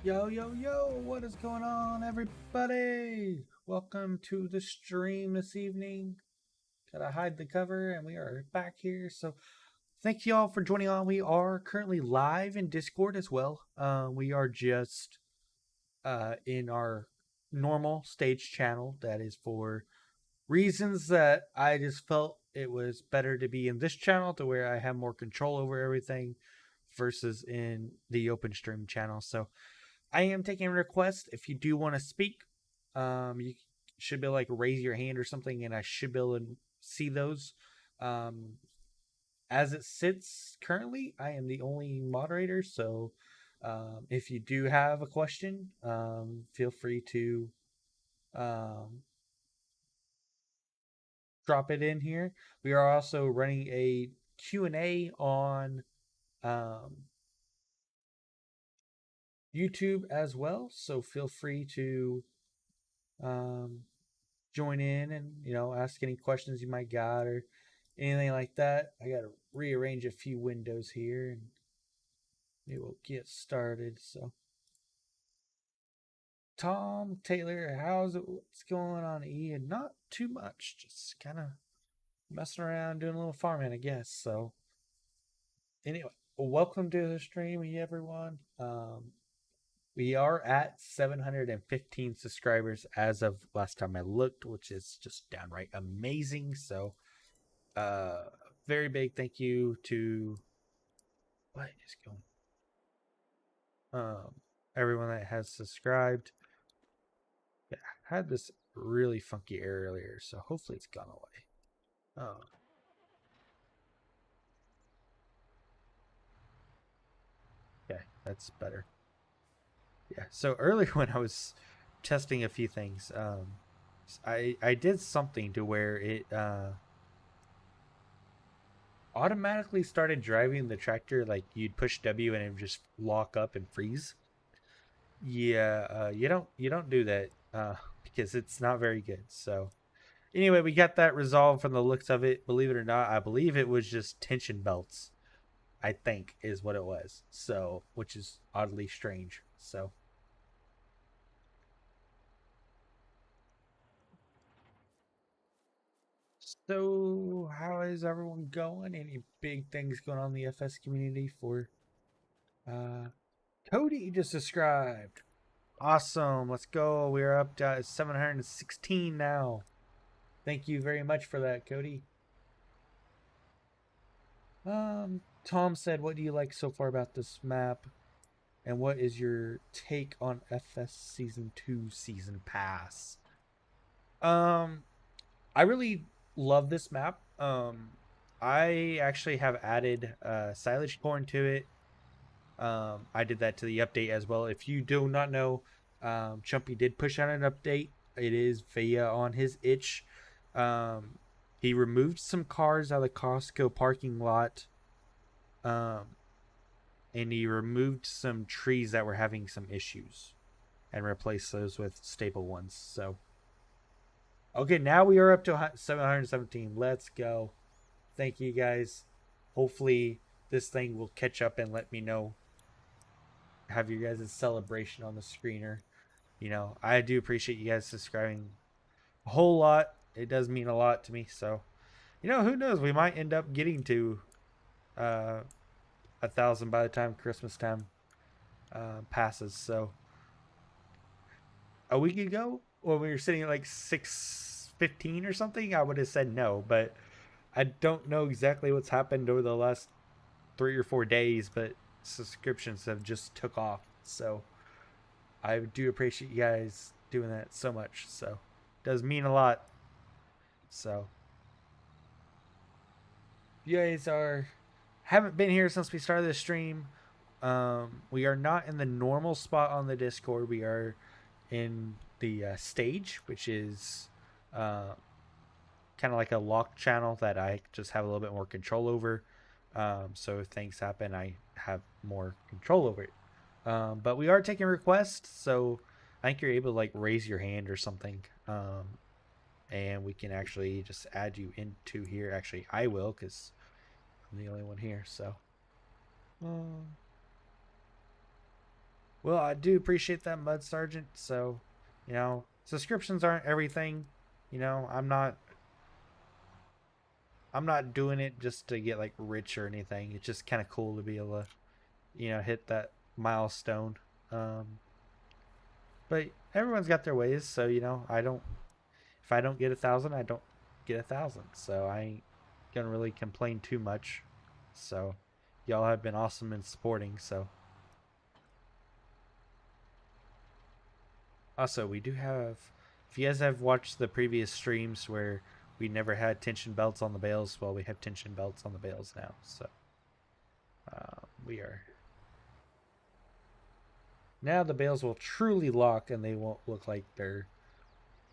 Yo, yo, yo, what is going on, everybody? Welcome to the stream this evening. Gotta hide the cover, and we are back here. So, thank you all for joining on. We are currently live in Discord as well. We are just in our normal stage channel. That is for reasons that I just felt it was better to be in this channel to where I have more control over everything versus in the open stream channel. So, I am taking requests. If you do want to speak, you should be able to like raise your hand or something, and I should be able to see those. Um, as it sits currently, I am the only moderator, so if you do have a question, feel free to um, drop it in here. We are also running a Q&A on um, YouTube as well, so feel free to um, join in and ask any questions you might got or anything like that. I got to rearrange a few windows here and we will get started. So, Tom Taylor, how's it? What's going on, Ian? Not too much, just kind of messing around, doing a little farming, I guess. So, anyway, welcome to the stream, everyone. We are at 715 subscribers as of last time I looked, which is just downright amazing. So, uh, very big thank you to what is going everyone that has subscribed. Yeah, I had this really funky error earlier, so hopefully it's gone away. Oh, okay, that's better. Yeah, so earlier when I was testing a few things, I did something to where it automatically started driving the tractor like you'd push W and it would just lock up and freeze. Yeah, you don't do that because it's not very good. So anyway, we got that resolved from the looks of it. Believe it or not, I believe it was just tension belts. I think is what it was. So, which is oddly strange. So how is everyone going? Any big things going on in the FS community for uh Cody just subscribed. Awesome. Let's go. We're up to 716 now. Thank you very much for that, Cody. Tom said, "What do you like so far about this map, and what is your take on FS Season 2 Season Pass?" Um, I really love this map. I actually have added silage corn to it. I did that to the update as well. If you do not know, Chumpy did push out an update. It is via on his itch. Um, he removed some cars out of the Costco parking lot. Um, and he removed some trees that were having some issues and replaced those with stable ones. So, okay, now we are up to 717. Let's go. Thank you guys. Hopefully, this thing will catch up and let me know. Have you guys' celebration on the screener. I do appreciate you guys subscribing a whole lot. It does mean a lot to me. So, who knows? We might end up getting to 1,000 by the time Christmas time passes. So, a week ago when we were sitting at like 615 or something, I would have said no, but I don't know exactly what's happened over the last 3 or 4 days, but subscriptions have just took off. So I do appreciate you guys doing that so much. So it does mean a lot. So you guys haven't been here since we started the stream. We are not in the normal spot on the Discord. We are in the stage, which is kind of like a locked channel that I just have a little bit more control over. So if things happen, I have more control over it. But we are taking requests, so I think you're able to like raise your hand or something, and we can actually just add you into here. Actually, I will because I'm the only one here. So, Well, I do appreciate that, Mud Sergeant. So, subscriptions aren't everything. I'm not doing it just to get like rich or anything. It's just kind of cool to be able to, hit that milestone. Um, but everyone's got their ways, so I don't. If I don't get 1,000, I don't get 1,000. So I ain't gonna really complain too much. So y'all have been awesome in supporting. So also we do have. If you guys have watched the previous streams where we never had tension belts on the bales, well, we have tension belts on the bales now. So we are. Now the bales will truly lock and they won't look like they're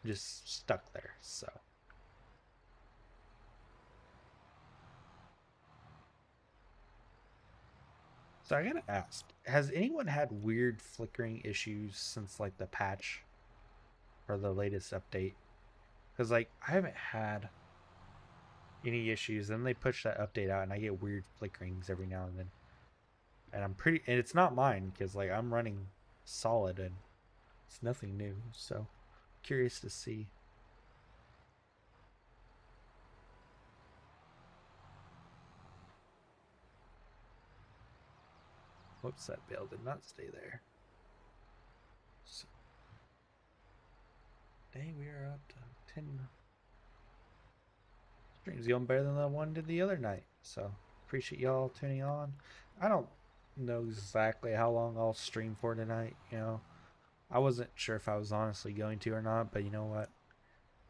just stuck there. So I gotta ask, has anyone had weird flickering issues since like the patch or the latest update? Because like I haven't had any issues. Then they push that update out and I get weird flickerings every now and then. And it's not mine because like I'm running solid and it's nothing new. So curious to see. Whoops, that bale did not stay there. So, dang, we are up to 10 streams. Going better than the one did the other night. So appreciate y'all tuning on. I don't know exactly how long I'll stream for tonight. I wasn't sure if I was honestly going to or not, but you know what?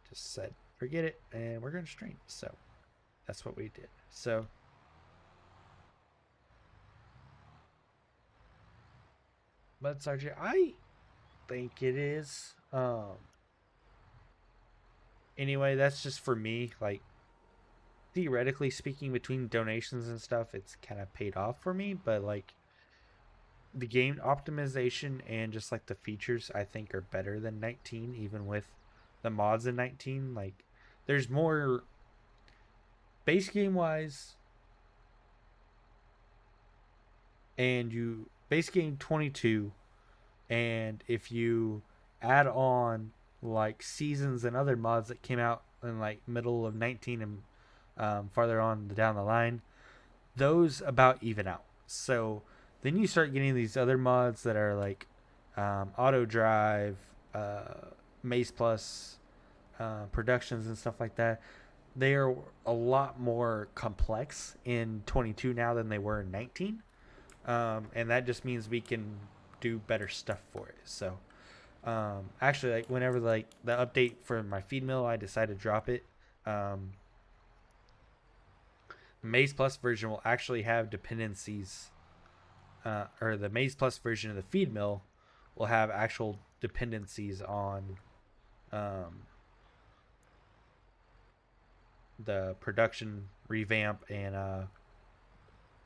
Just said forget it, and we're gonna stream. So that's what we did. So but Sergeant, I think it is. Anyway, that's just for me. Like theoretically speaking, between donations and stuff, it's kind of paid off for me. But like the game optimization and just like the features, I think are better than 19, even with the mods in 19. Like there's more base game wise, and you base game 22, and if you add on like seasons and other mods that came out in like middle of 19 and farther on down the line, those about even out. So then you start getting these other mods that are like auto drive, maze plus productions and stuff like that. They are a lot more complex in 22 now than they were in 19, and that just means we can do better stuff for it. So actually, like whenever like the update for my feed mill, I decided to drop it. Maze Plus version will actually have dependencies, or the Maze Plus version of the feed mill will have actual dependencies on the production revamp and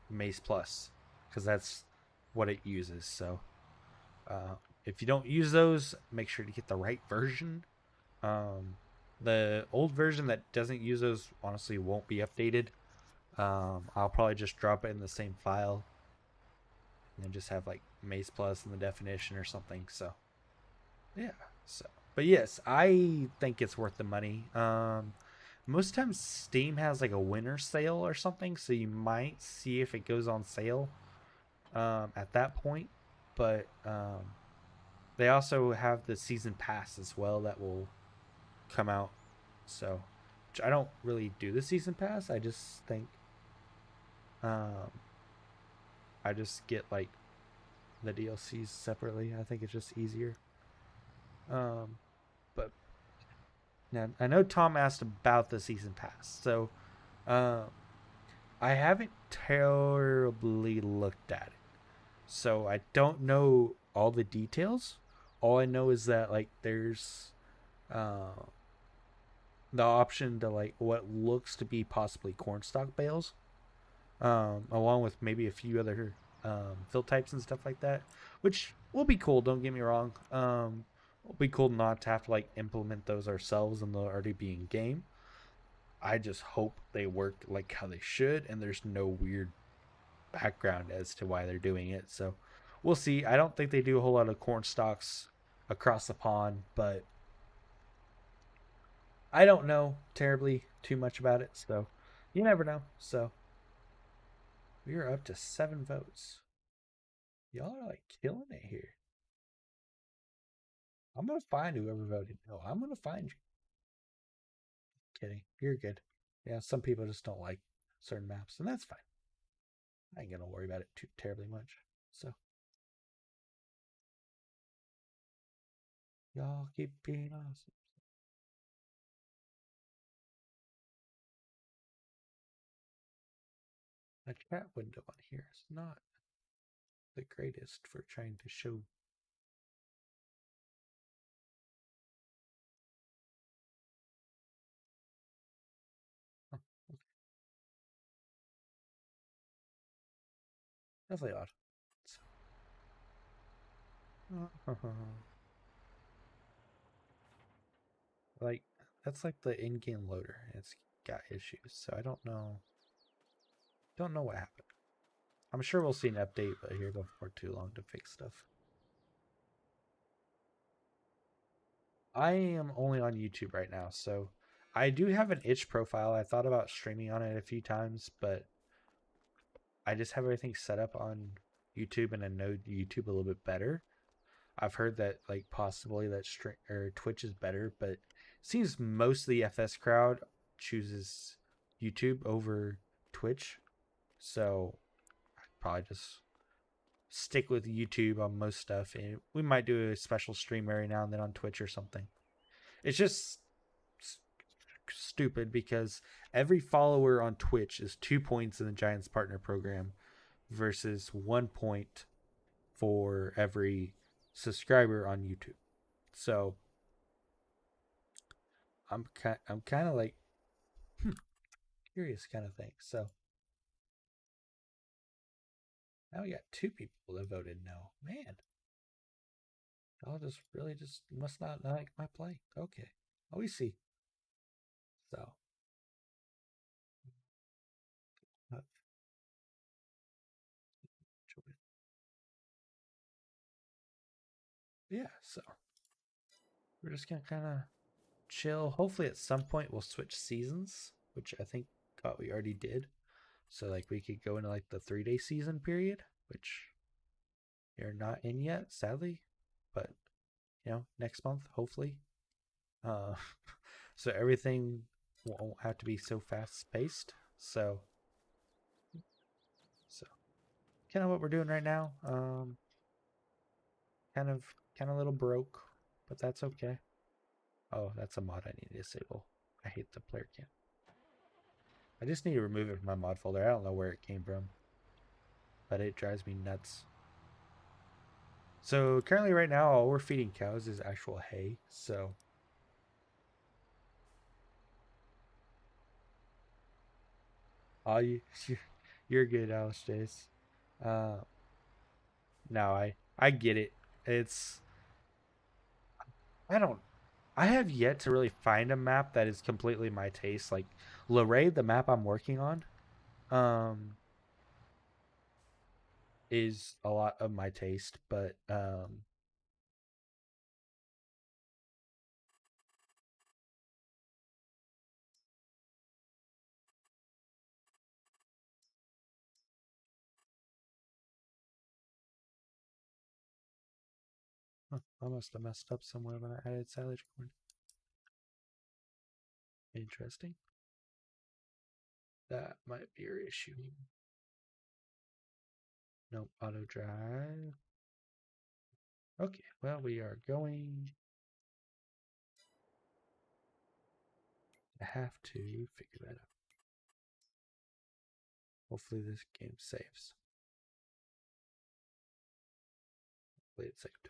Maze Plus, because that's what it uses. So if you don't use those, make sure to get the right version. The old version that doesn't use those honestly won't be updated. I'll probably just drop it in the same file and then just have like Maze Plus in the definition or something. So yeah. So but yes, I think it's worth the money. Most times Steam has like a winter sale or something, so you might see if it goes on sale at that point. But they also have the season pass as well that will come out. So I don't really do the season pass. I just think I just get like the DLCs separately. I think it's just easier. But now I know Tom asked about the season pass, so uh, I haven't terribly looked at it, so I don't know all the details. All I know is that like there's uh, the option to like what looks to be possibly cornstalk bales, along with maybe a few other fill types and stuff like that, which will be cool. Don't get me wrong. It'll be cool not to have to like implement those ourselves and they'll already be in game. I just hope they work like how they should, and there's no weird background as to why they're doing it. So we'll see. I don't think they do a whole lot of corn stalks across the pond, but I don't know terribly too much about it, so you never know. So we are up to 7 votes. Y'all are like killing it here. I'm gonna find whoever voted no. I'm gonna find you. Kidding. You're good. Yeah, some people just don't like certain maps, and that's fine. I ain't gonna worry about it too terribly much. So y'all keep being awesome. My chat window on here is not the greatest for trying to show. Oh, okay. Definitely odd. So, like that's like the in-game loader. It's got issues, so I don't know what happened. I'm sure we'll see an update, but here before too long to fix stuff. I am only on YouTube right now, so I do have an itch profile. I thought about streaming on it a few times, but I just have everything set up on YouTube and I know YouTube a little bit better. I've heard that like possibly that or Twitch is better, but it seems most of the FS crowd chooses YouTube over Twitch. So I'd probably just stick with YouTube on most stuff, and we might do a special stream every now and then on Twitch or something. It's just stupid because every follower on Twitch is 2 points in the Giants partner program versus 1 point for every subscriber on YouTube. So I'm kind of like curious kind of thing. So now we got 2 people that voted no. Man, y'all just really just must not like my play. Okay, oh, we see. So uh, yeah, so we're just gonna kind of chill. Hopefully, at some point we'll switch seasons, which I think we already did. So like we could go into like the 3-day season period, which you're not in yet, sadly. But next month, hopefully. Uh, so everything won't have to be so fast paced. So kind of what we're doing right now. Kind of a little broke, but that's okay. Oh, that's a mod I need to disable. I hate the player cam. I just need to remove it from my mod folder. I don't know where it came from, but it drives me nuts. So currently right now all we're feeding cows is actual hay. So all you're good, Alice Jace. Uh no, I get it. It's I don't I have yet to really find a map that is completely my taste. Like Luray, the map I'm working on, um, is a lot of my taste, but I must have messed up somewhere when I added silage corn. Interesting. That might be your issue. Nope, auto drive. Okay, well, we are going to have to figure that out. Hopefully this game saves. Hopefully it saved.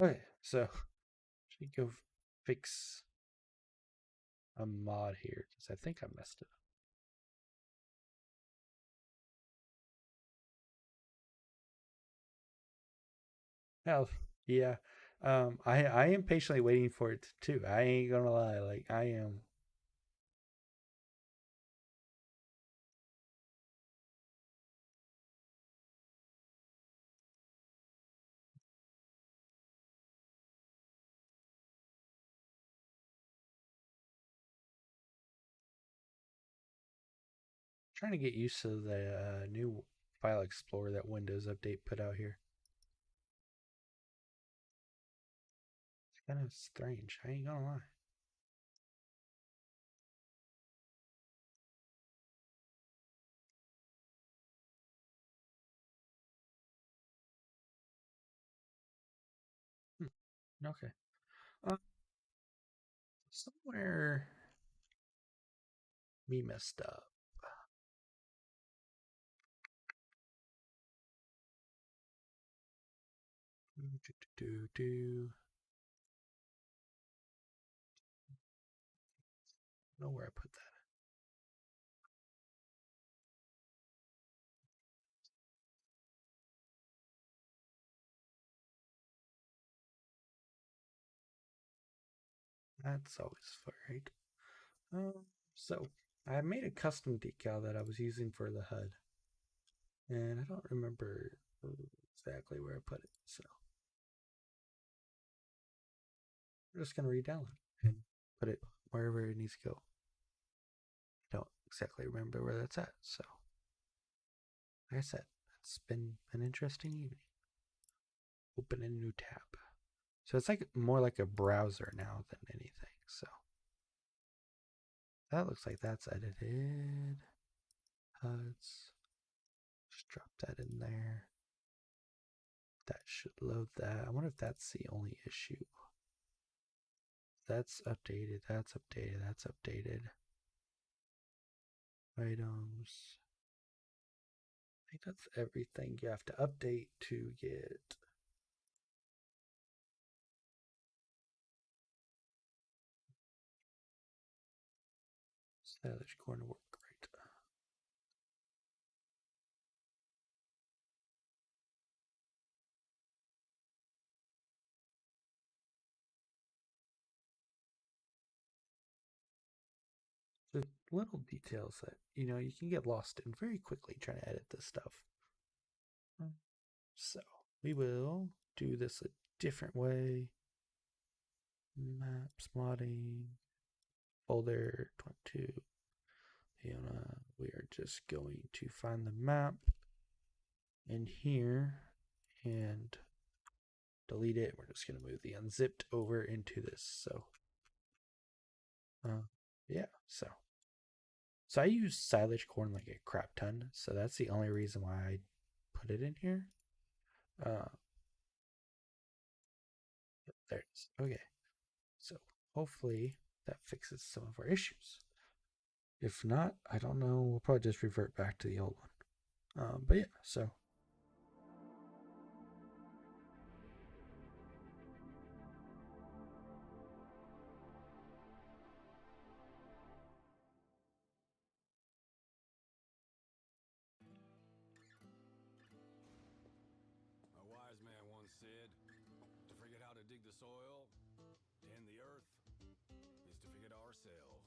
Okay, so should go fix a mod here because I think I messed it up. Hell, yeah. I am patiently waiting for it too. I ain't gonna lie, like I am. Trying to get used to the new File Explorer that Windows Update put out here. It's kind of strange. I ain't gonna lie. Okay. Uh, Somewhere me messed up. Do. I don't know where I put that. That's always right. So I made a custom decal that I was using for the HUD, and I don't remember exactly where I put it. So we're just gonna re-download it and put it wherever it needs to go. I don't exactly remember where that's at. So like I said, it's been an interesting evening. Open a new tab. So it's like more like a browser now than anything. So that looks like that's edited. HUDs. Just drop that in there. That should load that. I wonder if that's the only issue. That's updated. That's updated. That's updated. Items. I think that's everything you have to update to get. Stylish corner work. Great. The little details that you can get lost in very quickly trying to edit this stuff. So we will do this a different way. Maps, modding, folder 22. We are just going to find the map in here and delete it. We're just going to move the unzipped over into this. So, yeah. So I use silage corn like a crap ton. So that's the only reason why I put it in here. There it is. Okay. So hopefully that fixes some of our issues. If not, I don't know. We'll probably just revert back to the old one. But yeah, so. A wise man once said, to forget how to dig the soil, tend the earth, is to forget ourselves.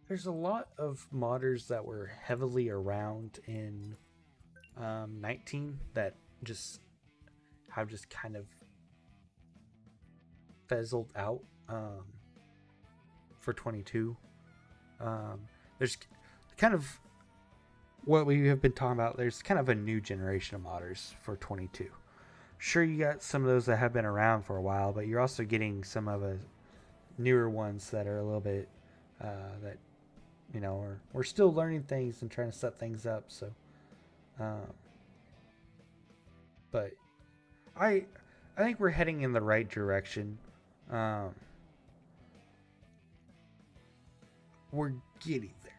There's a lot of modders that were heavily around in 19 that just have just kind of fizzled out for 22. There's kind of what we have been talking about. There's kind of a new generation of modders for 22. Sure, you got some of those that have been around for a while, but you're also getting some of the newer ones that are a little bit that we're still learning things and trying to set things up. So, but I think we're heading in the right direction. We're getting there.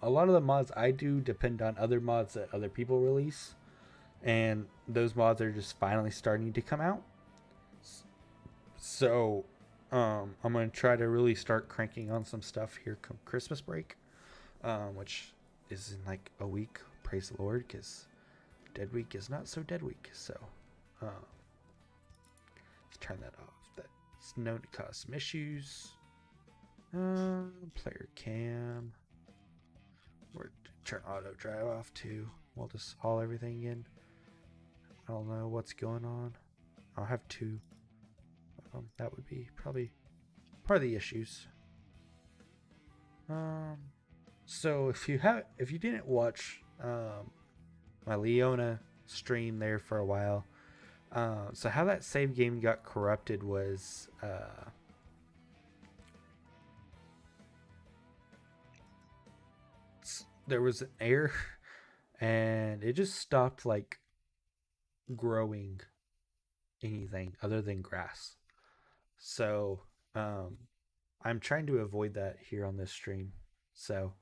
A lot of the mods I do depend on other mods that other people release, and those mods are just finally starting to come out. So I'm going to try to really start cranking on some stuff here come Christmas break, which is in like a week. Praise the Lord, because Dead Week is not so Dead Week. So let's turn that off. That's known to cause some issues. Player cam. We're turn auto drive off too. We'll just haul everything in. I don't know what's going on. I'll have two. That would be probably part of the issues. So if you didn't watch my Leona stream there for a while, so how that save game got corrupted was there was an error and it just stopped like growing anything other than grass. So I'm trying to avoid that here on this stream. So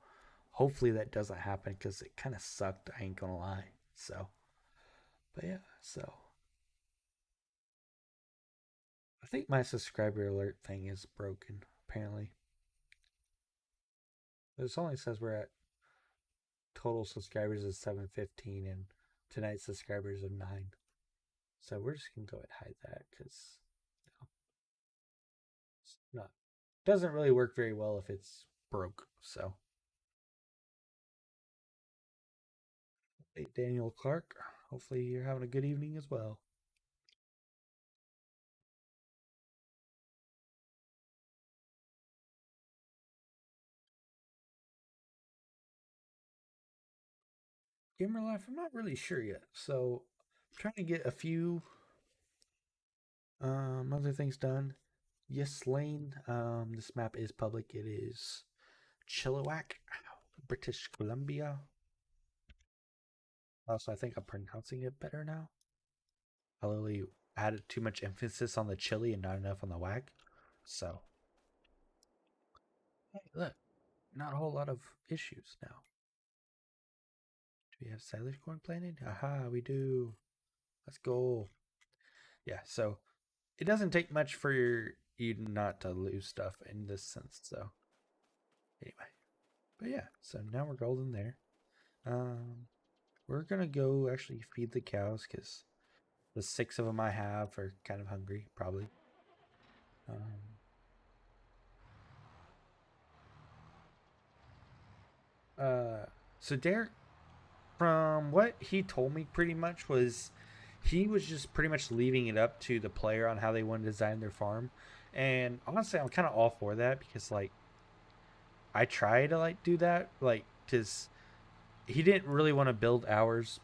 hopefully that doesn't happen because it kind of sucked. I ain't gonna lie. So, but yeah, so I think my subscriber alert thing is broken. Apparently, it only says we're at total subscribers is 715 and tonight's subscribers of 9. So we're just gonna go ahead and hide that because it's not doesn't really work very well if it's broke. So hey, Daniel Clark, hopefully you're having a good evening as well. Gamer Life, I'm not really sure yet. So I'm trying to get a few other things done. Yes, Lane. This map is public. It is Chilliwack, British Columbia. Also, I think I'm pronouncing it better now. I literally added too much emphasis on the chili and not enough on the whack. So, hey, look, not a whole lot of issues now. Do we have silage corn planted? Aha, we do. Let's go. Yeah, so it doesn't take much for you not to lose stuff in this sense. So, anyway, but yeah, so now we're golden there. We're gonna go actually feed the cows because the 6 of them I have are kind of hungry, probably. So Derek, from what he told me, pretty much was he was just pretty much leaving it up to the player on how they want to design their farm, and honestly, I'm kind of all for that because like I try to like do that, like because he didn't really want to build ours.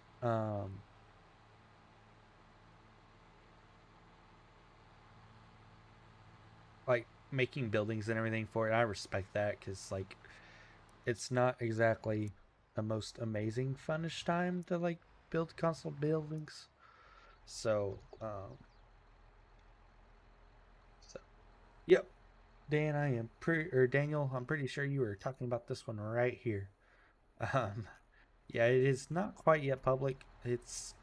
Like making buildings and everything for it. I respect that because like it's not exactly the most amazing funnish time to like build console buildings. So so yep. Dan, I am pretty or Daniel, I'm pretty sure you were talking about this one right here. Um yeah, it is not quite yet public. It's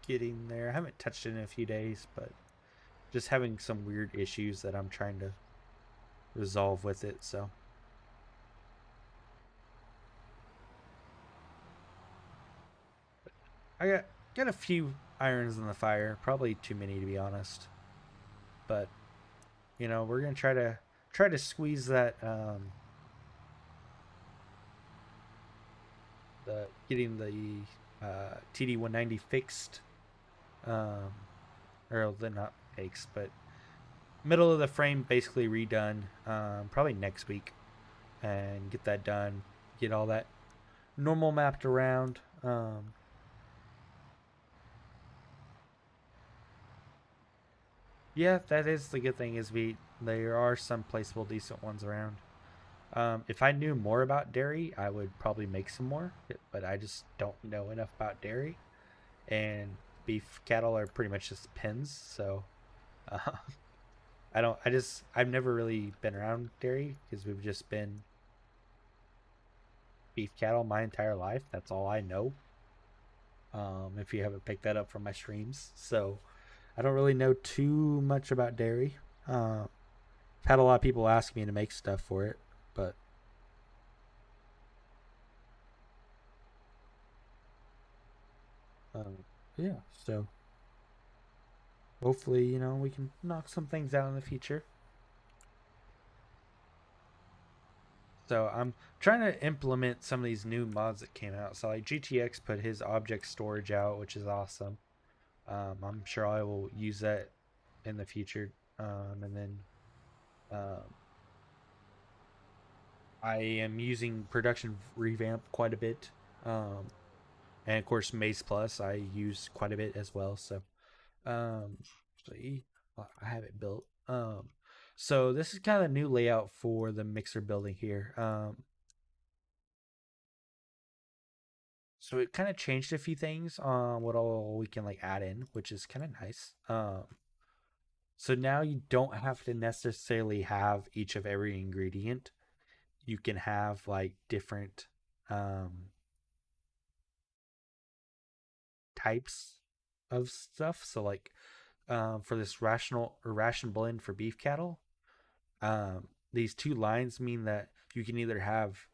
getting there. I haven't touched it in a few days, but just having some weird issues that I'm trying to resolve with it, so I got a few irons in the fire, probably too many to be honest. But you know, we're gonna try to squeeze that the getting the TD190 fixed, or they're not fixed, but middle of the frame basically redone, probably next week, and get that done. Get all that normal mapped around. Yeah, that is the good thing is there are some placeable decent ones around. If I knew more about dairy, I would probably make some more, but I just don't know enough about dairy. And beef cattle are pretty much just pens, so uh, I've never really been around dairy because we've just been beef cattle my entire life. That's all I know. If you haven't picked that up from my streams, so I don't really know too much about dairy. I've had a lot of people ask me to make stuff for it, but yeah. So hopefully, you know, we can knock some things out in the future. So I'm trying to implement some of these new mods that came out. So like GTX put his object storage out, which is awesome. I'm sure I will use that in the future. And then um, I am using production revamp quite a bit. Um, and of course, Maze Plus I use quite a bit as well. So, um, so I have it built. So this is kind of a new layout for the mixer building here. So it kind of changed a few things on what all we can like add in, which is kind of nice. So now you don't have to necessarily have each of every ingredient. You can have like different um, types of stuff. So like for this ration blend for beef cattle, these two lines mean that you can either have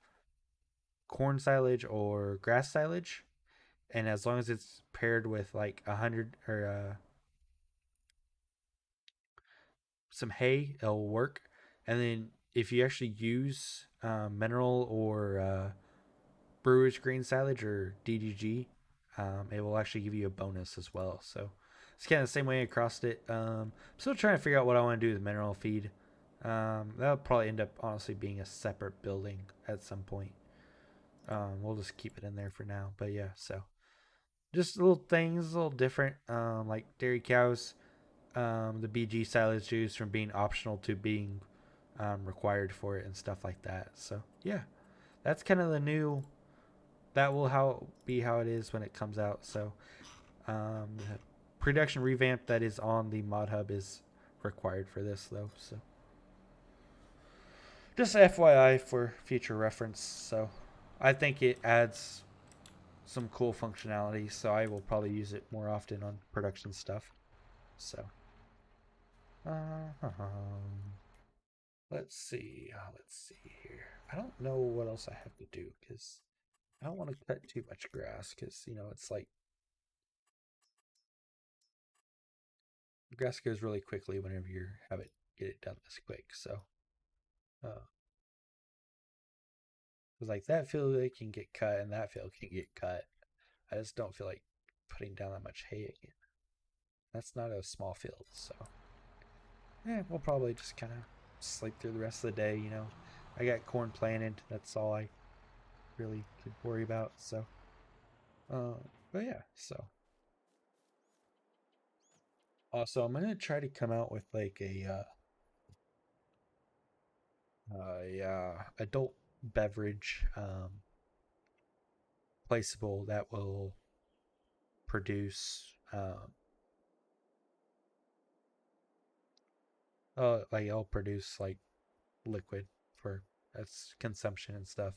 corn silage or grass silage, and as long as it's paired with like 100 or some hay, it'll work. And then if you actually use mineral or brewer's grain silage or DDG, it will actually give you a bonus as well. So it's kind of the same way across it. I'm still trying to figure out what I want to do with mineral feed. That'll probably end up honestly being a separate building at some point. We'll just keep it in there for now. But yeah, so just little things, a little different. Like dairy cows, the BG silage juice from being optional to being required for it and stuff like that. So yeah, that's kind of the new. That will be how it is when it comes out. So the production revamp that is on the mod hub is required for this though. So just FYI for future reference. So I think it adds some cool functionality. So I will probably use it more often on production stuff. So. Uh, let's see. Let's see here. I don't know what else I have to do because I don't want to cut too much grass because it's like grass goes really quickly whenever you have it get it done this quick. So, uh, it's like that field it can get cut and that field can get cut. I just don't feel like putting down that much hay again. That's not a small field, so yeah, we'll probably just kind of sleep through the rest of the day. I got corn planted. That's all I really could worry about. So, uh, but yeah, so also I'm gonna try to come out with like adult beverage placeable that will produce like it'll produce like liquid for its consumption and stuff.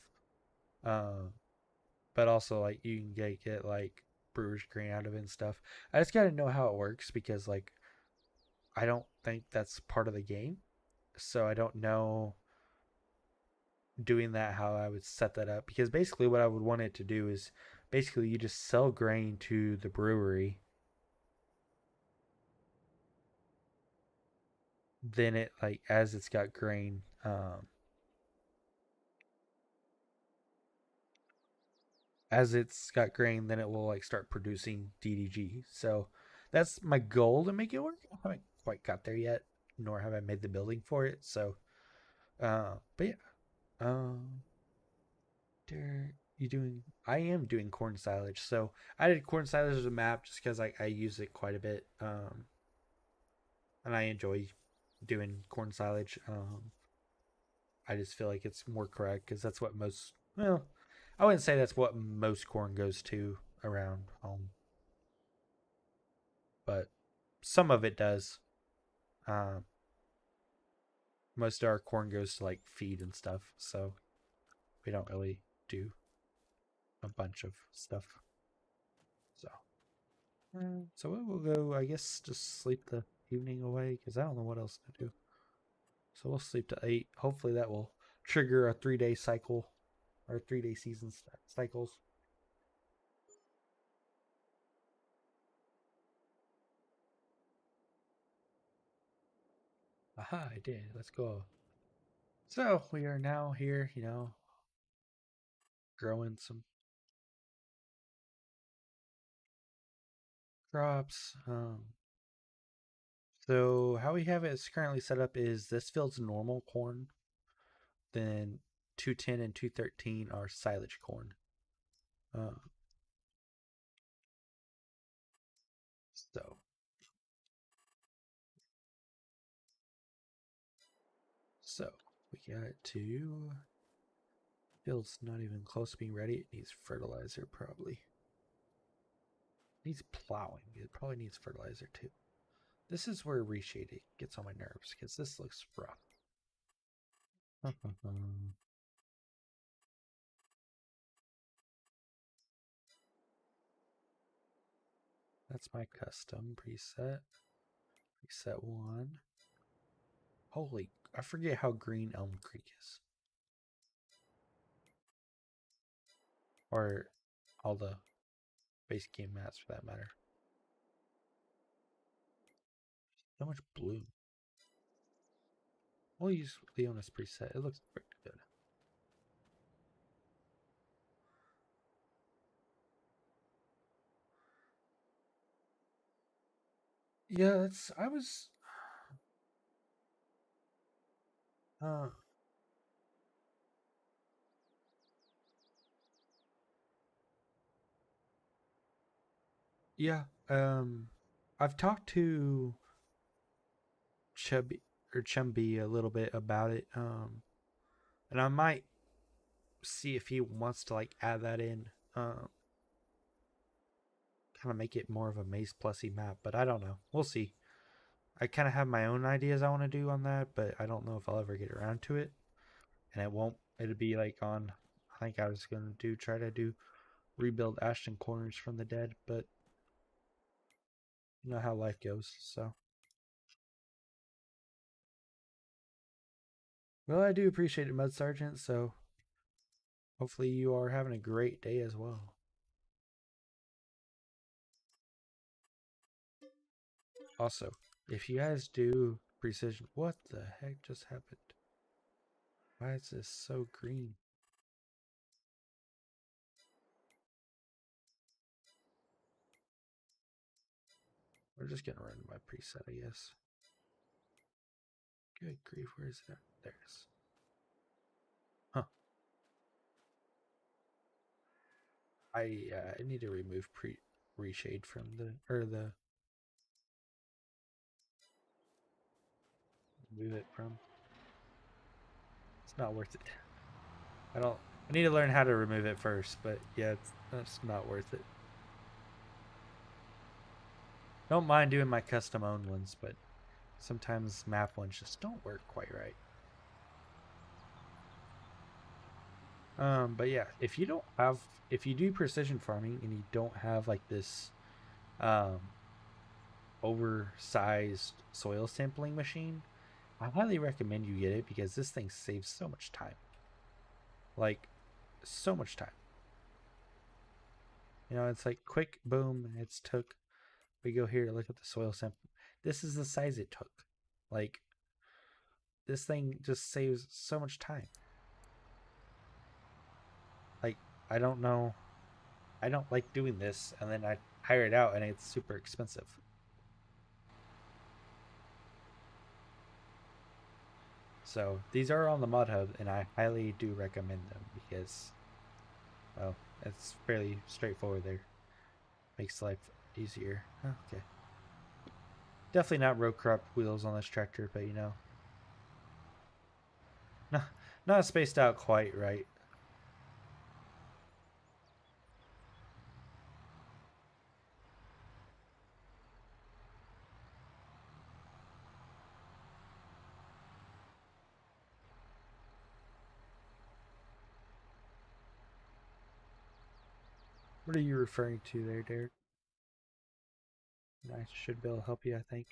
Um, but also like you can get like brewer's grain out of it and stuff. I just gotta know how it works because like I don't think that's part of the game, so I don't know doing that how I would set that up because basically what I would want it to do is basically you just sell grain to the brewery, then it like as it's got grain then it will like start producing DDG. So that's my goal to make it work. I haven't quite got there yet, nor have I made the building for it. So but yeah. Um you doing I am doing corn silage. So I did corn silage as a map just because I use it quite a bit. And I enjoy doing corn silage. I just feel like it's more correct because that's what I wouldn't say that's what most corn goes to around home, but some of it does. Um, most of our corn goes to like feed and stuff, so we don't really do a bunch of stuff. So, so we'll go. I guess just sleep the evening away because I don't know what else to do. So we'll sleep to 8. Hopefully that will trigger a 3-day cycle or 3-day season cycles. Aha, I did. Let's go. So we are now here, growing some crops. So how we have it is currently set up is this field's normal corn, then 210 and 213 are silage corn. Uh, so so we got it to field's not even close to being ready. It needs fertilizer probably. It needs plowing. It probably needs fertilizer too. This is where reshading gets on my nerves because this looks rough. That's my custom preset. Preset 1. Holy, I forget how green Elm Creek is. Or all the base game maps for that matter. So much blue. We'll use Leona's preset. It looks pretty good. Yeah, that's I was uh yeah, I've talked to Chumpy a little bit about it. And I might see if he wants to like add that in. Kind of make it more of a Maze Plusy map, but I don't know. We'll see. I kind of have my own ideas I want to do on that, but I don't know if I'll ever get around to it. And it won't. It'll be like on. I think I was gonna try to do rebuild Ashton Corners from the dead, but you know how life goes. So, well, I do appreciate it, Mud Sergeant. So, hopefully, you are having a great day as well. Also, if you guys do precision, what the heck just happened? Why is this so green? We're just gonna run my preset, I guess. Good grief, where is it? There it is. Huh. I need to remove reshade from the move it from. It's not worth it. I need to learn how to remove it first, but yeah, that's not worth it. Don't mind doing my custom owned ones, but sometimes map ones just don't work quite right. But yeah, if you do precision farming and you don't have like this um oversized soil sampling machine, I highly recommend you get it because this thing saves so much time. Like so much time. You know, it's like quick boom, it's took we go here, look at the soil sample. This is the size it took. Like this thing just saves so much time. Like I don't know. I don't like doing this and then I hire it out and it's super expensive. So these are on the Mod Hub and I highly do recommend them because well, it's fairly straightforward there. Makes life easier. Okay. Definitely not road crop wheels on this tractor, but you know. No, not spaced out quite right. What are you referring to there, Derek? I should be able to help you, I think.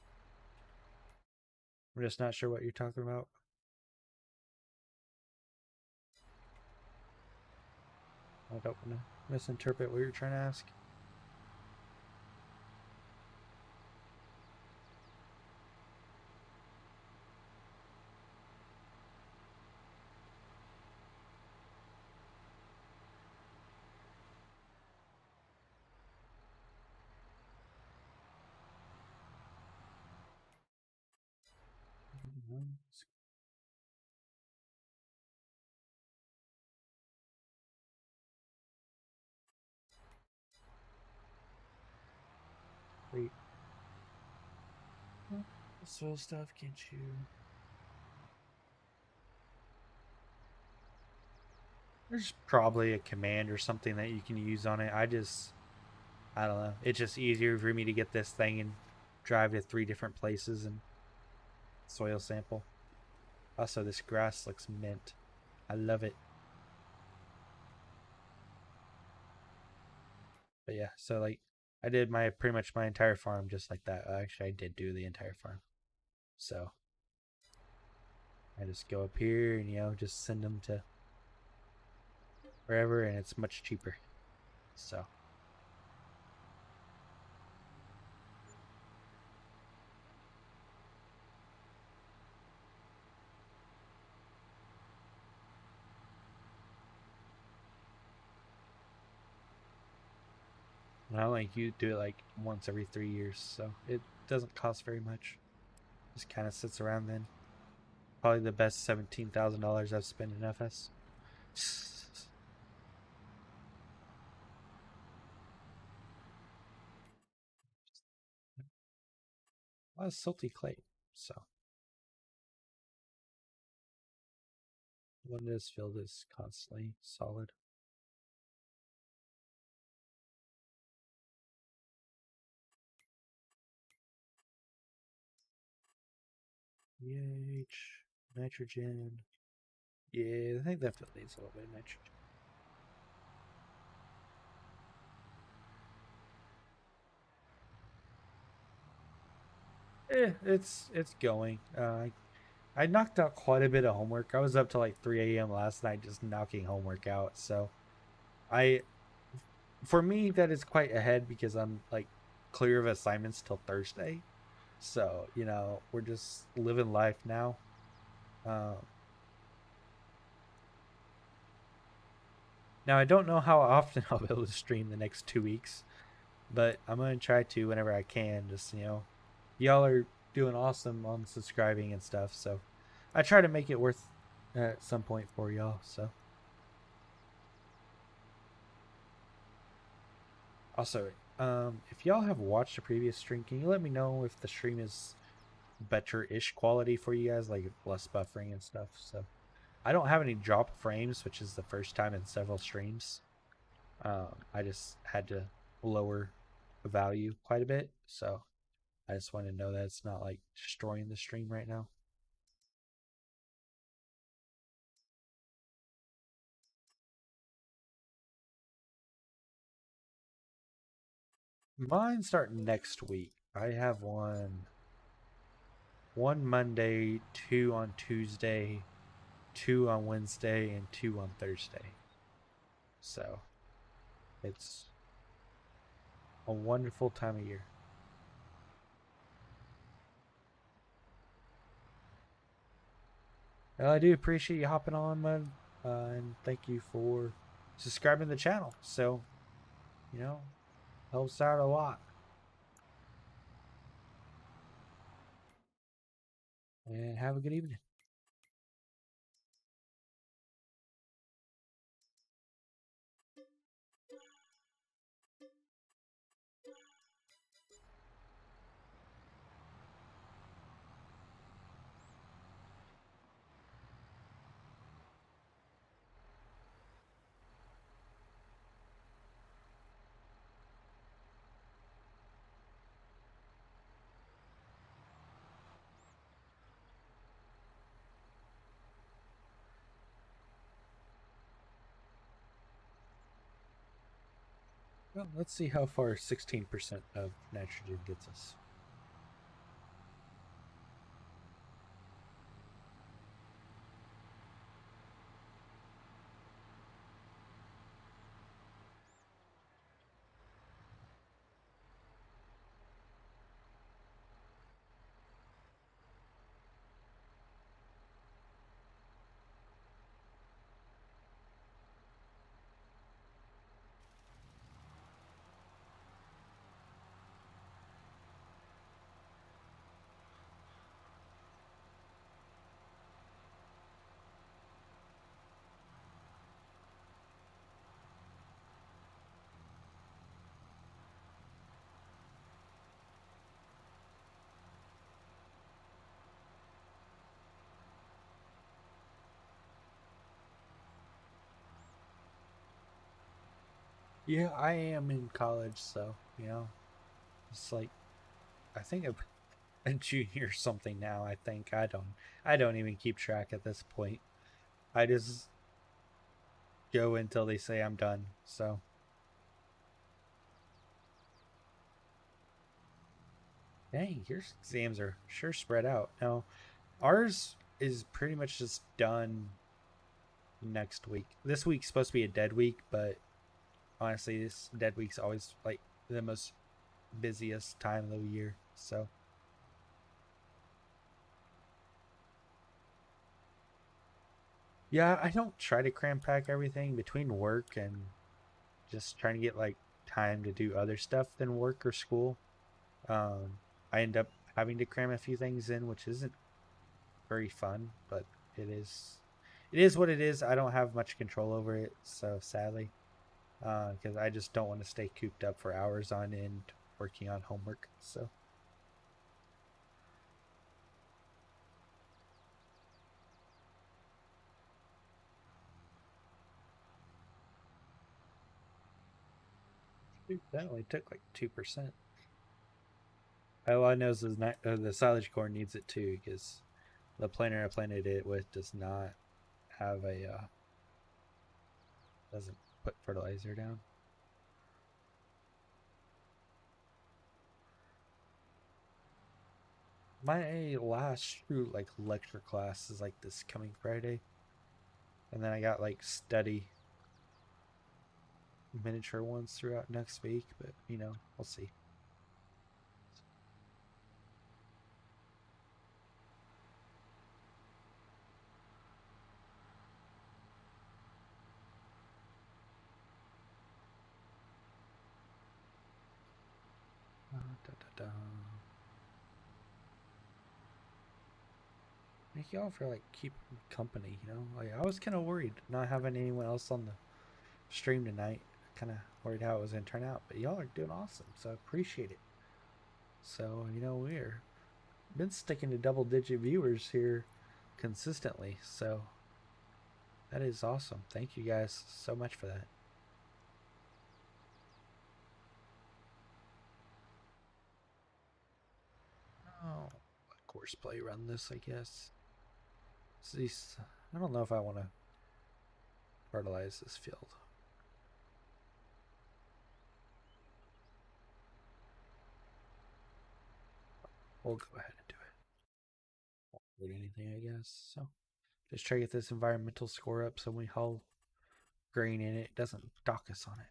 I'm just not sure what you're talking about. I don't want to misinterpret what you're trying to ask. Wait. Soil stuff, can't you? There's probably a command or something that you can use on it. I don't know. It's just easier for me to get this thing and drive to 3 different places and soil sample. Also, this grass looks mint. I love it. But yeah, so like I did my pretty much my entire farm just like that. Actually, I did do the entire farm. So I just go up here and just send them to wherever, and it's much cheaper. So I like you do it like once every 3 years, so it doesn't cost very much. Just kind of sits around then. Probably the best $17,000 I've spent in FS. A lot of silty clay, so one is filled is constantly solid. pH, nitrogen. Yeah, I think definitely needs a little bit of nitrogen. It's going. I knocked out quite a bit of homework. I was up till like 3 a.m. last night just knocking homework out. So I, for me, that is quite ahead because I'm like clear of assignments till Thursday. So we're just living life now. Um, Now I don't know how often I'll be able to stream the next 2 weeks, but I'm gonna try to whenever I can. Just y'all are doing awesome on subscribing and stuff, so I try to make it worth at some point for y'all. So also, if y'all have watched the previous stream, can you let me know if the stream is better-ish quality for you guys, like less buffering and stuff? So I don't have any drop frames, which is the first time in several streams. I just had to lower the value quite a bit, so I just want to know that it's not like destroying the stream right now. Mine start next week. I have one Monday, 2 on Tuesday, 2 on Wednesday, and 2 on Thursday. So it's a wonderful time of year. Well, I do appreciate you hopping on, Mud, and thank you for subscribing to the channel. So, helps out a lot. And have a good evening. Well, let's see how far 16% of nitrogen gets us. Yeah, I am in college, so it's like I think I'm a junior or something now. I think I don't even keep track at this point. I just go until they say I'm done. So dang, your exams are sure spread out. Now ours is pretty much just done next week. This week's supposed to be a dead week, but honestly, this dead week's always like the most busiest time of the year. So yeah, I don't try to cram pack everything between work and just trying to get like time to do other stuff than work or school. Um, I end up having to cram a few things in, which isn't very fun, but it is. It is what it is. I don't have much control over it, so sadly, because I just don't want to stay cooped up for hours on end working on homework. So that only took like 2%. All I know is the silage corn needs it too, because the planter I planted it with does not have a doesn't put fertilizer down. My last true like lecture class is like this coming Friday, and then I got like study miniature ones throughout next week. But we'll see. Da, da, da. Thank y'all for like keeping company. Like I was kind of worried not having anyone else on the stream tonight. Kind of worried how it was gonna turn out, but y'all are doing awesome, so I appreciate it. So we're been sticking to double-digit viewers here consistently, so that is awesome. Thank you guys so much for that. Oh, course play run this, I guess. See, I don't know if I want to fertilize this field. We'll go ahead and do it. Won't hurt anything, I guess. So just try to get this environmental score up so when we haul grain in it doesn't dock us on it.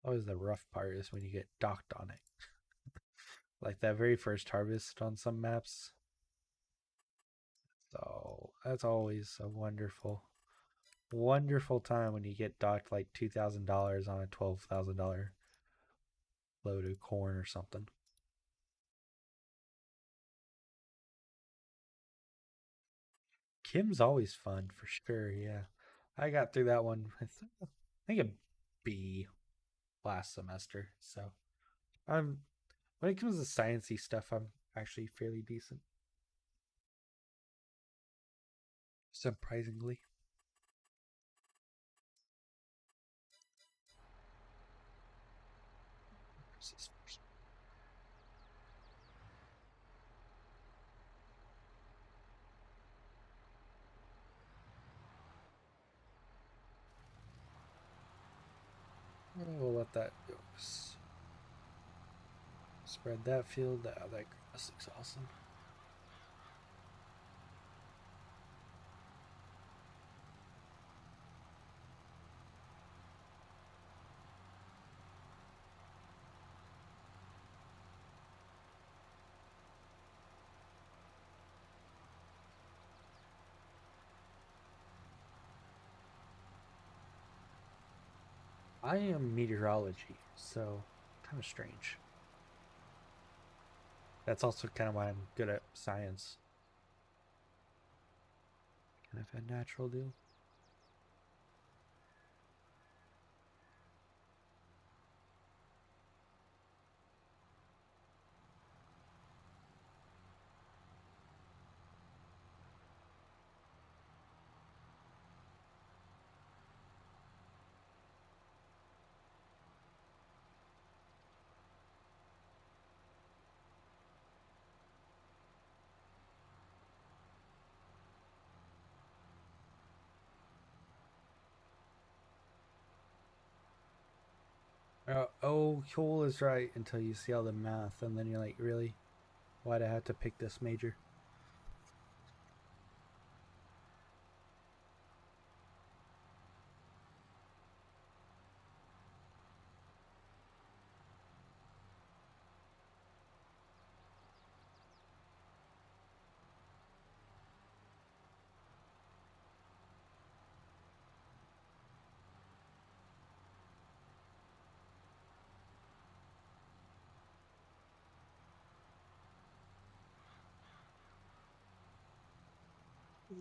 Always the rough part is when you get docked on it. Like that very first harvest on some maps. So that's always a wonderful, wonderful time when you get docked like $2,000 on a $12,000 load of corn or something. Kim's always fun for sure. Yeah, I got through that one. I think a B last semester. So I'm when it comes to sciencey stuff, I'm actually fairly decent, surprisingly. We'll let that go. Spread that field. That grass looks awesome. I am meteorology, so kind of strange. That's also kind of why I'm good at science. Kind of a natural deal. Oh, Cole is right until you see all the math, and then you're like, really? Why'd I have to pick this major?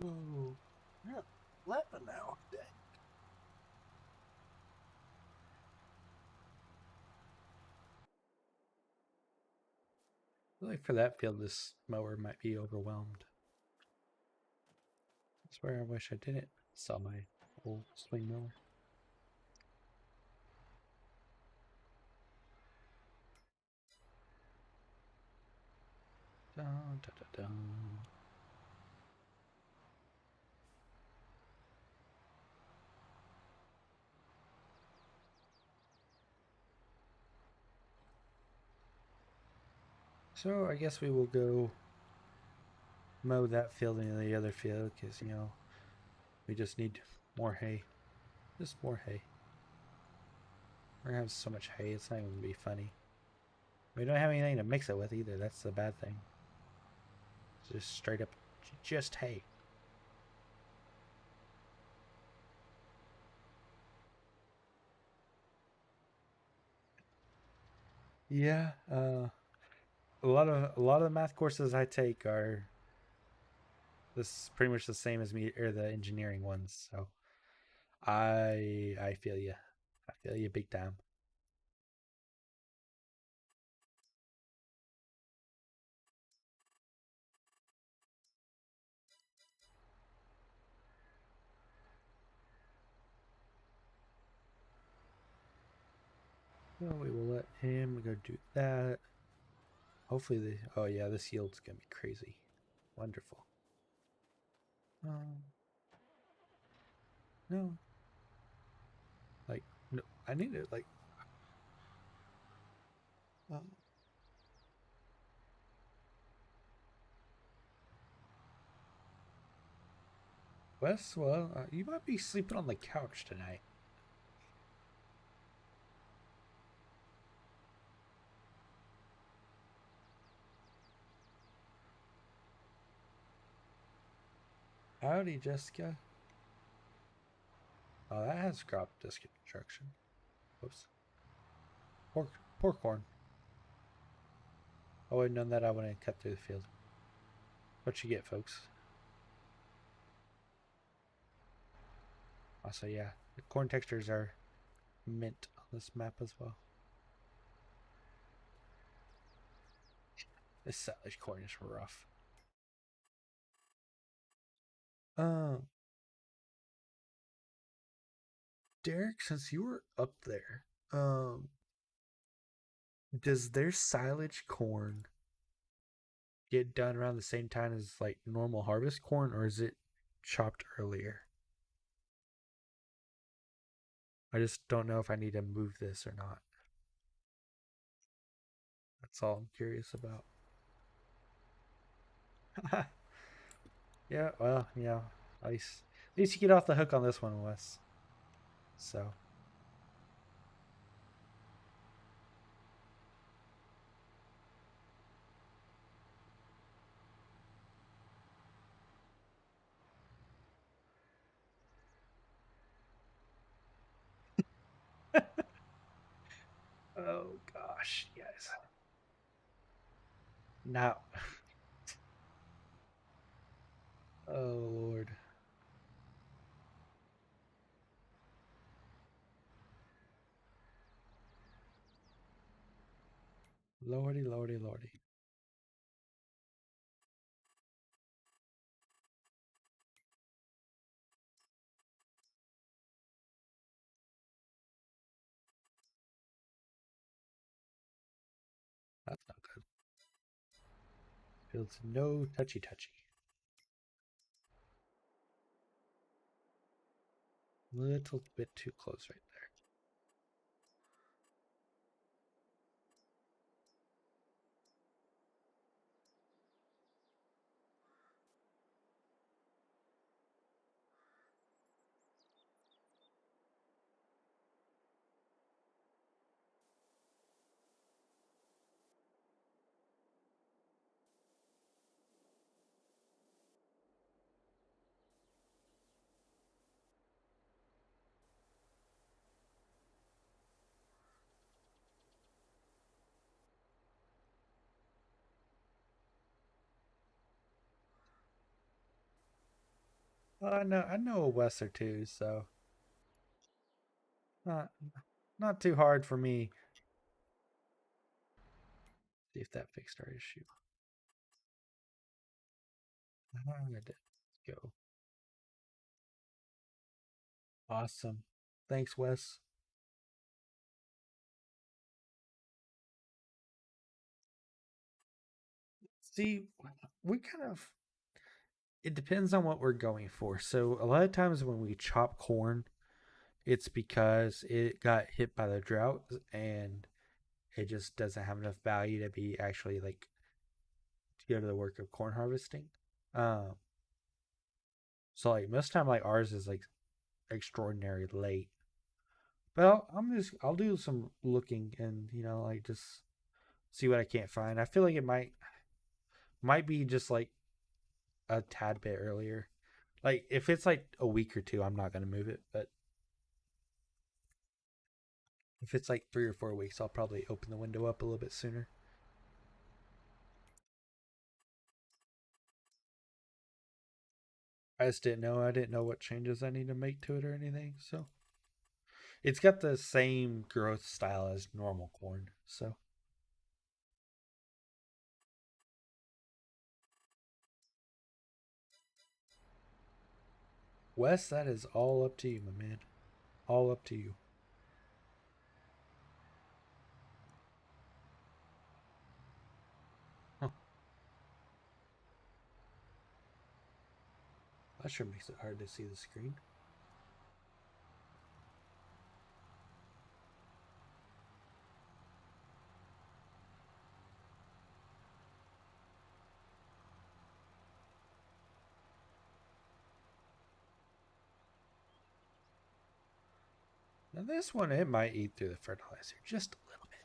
Whoa. Yeah, 11 now. Dang. I feel like for that field, this mower might be overwhelmed. That's where I wish I didn't sell my old swing mower. Dun, dun, dun, dun. So I guess we will go mow that field and the other field because, you know, we just need more hay. Just more hay. We're gonna have so much hay, it's not even gonna be funny. We don't have anything to mix it with either. That's the bad thing. It's just straight up just hay. Yeah, a lot of the math courses I take are this pretty much the same as me or the engineering ones. So I feel you. I feel you big time. So we will let him go do that. Hopefully the oh yeah, this yield's gonna be crazy. Wonderful. No. Like no, I need it like um, Wes, well, you might be sleeping on the couch tonight. Howdy, Jessica. Oh, that has crop disc construction. Whoops. Pork corn. Oh, I'd known that I wouldn't cut through the field. What you get, folks? Also, yeah, the corn textures are mint on this map as well. This silage corn is rough. Um, Derek, since you were up there, does their silage corn get done around the same time as like normal harvest corn, or is it chopped earlier? I just don't know if I need to move this or not. That's all I'm curious about. Yeah, well, at least you get off the hook on this one, Wes. So, oh gosh, yes. Now, oh Lord. Lordy, lordy, lordy. That's not good. Feels no touchy touchy. Little bit too close right I know a Wes or two, so not not too hard for me. See if that fixed our issue. Let's go. Awesome. Thanks, Wes. See, we kind of it depends on what we're going for. So a lot of times when we chop corn, it's because it got hit by the drought and it just doesn't have enough value to be actually like to go to the work of corn harvesting. Um, so like most time like ours is like extraordinary late. But I'll do some looking and like just see what I can't find. I feel like it might be just like a tad bit earlier. Like if it's like a week or two, I'm not gonna move it. But if it's like 3 or 4 weeks, I'll probably open the window up a little bit sooner. I just didn't know. I didn't know what changes I need to make to it or anything. So it's got the same growth style as normal corn. So Wes, that is all up to you, my man. All up to you. Huh. That sure makes it hard to see the screen. Now this one, it might eat through the fertilizer just a little bit.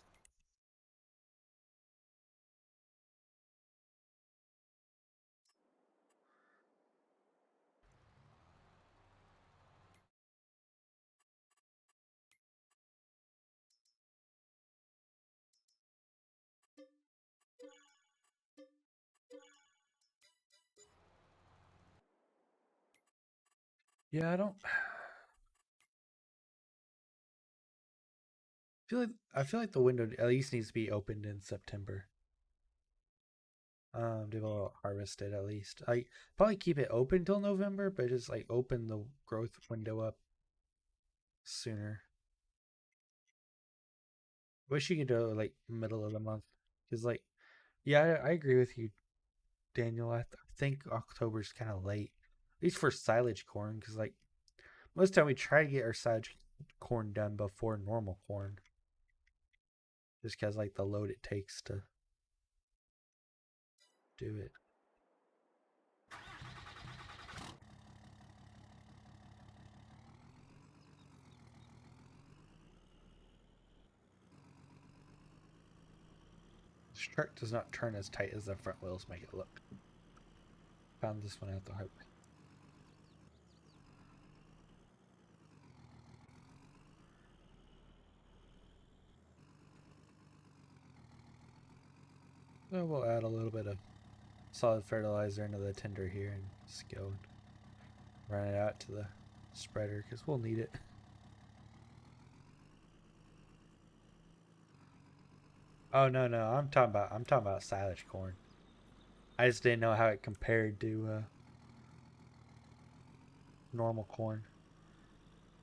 Yeah, I feel like the window at least needs to be opened in September. To be able to harvest it at least. I probably keep it open till November, but just like open the growth window up sooner. Wish you could do it like middle of the month, because like yeah, I agree with you, Daniel. I think October's kind of late, at least for silage corn, because like most time we try to get our silage corn done before normal corn, just because like the load it takes to do it. This truck does not turn as tight as the front wheels make it look. Found this one out the hard way. So we'll add a little bit of solid fertilizer into the tender here and just go and run it out to the spreader because we'll need it. Oh no, I'm talking about silage corn. I just didn't know how it compared to normal corn.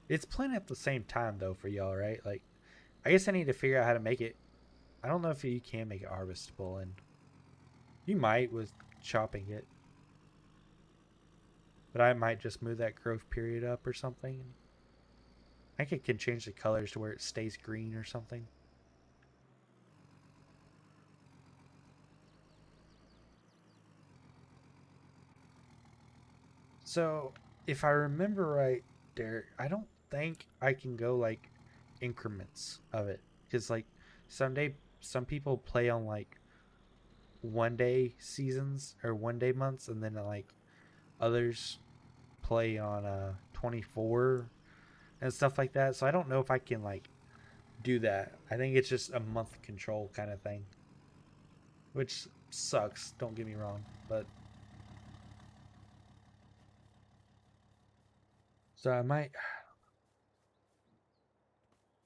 It's planted at the same time though for y'all, right? Like, I guess I need to figure out how to make it. I don't know if you can make it harvestable, and you might with chopping it, but I might just move that growth period up or something. I think it can change the colors to where it stays green or something. So, if I remember right, Derek, I don't think I can go like increments of it because like some people play on like 1 day seasons or 1 day months, and then like others play on 24 and stuff like that. So I don't know if I can like do that. I think it's just a month control kind of thing, which sucks. Don't get me wrong, but So I might.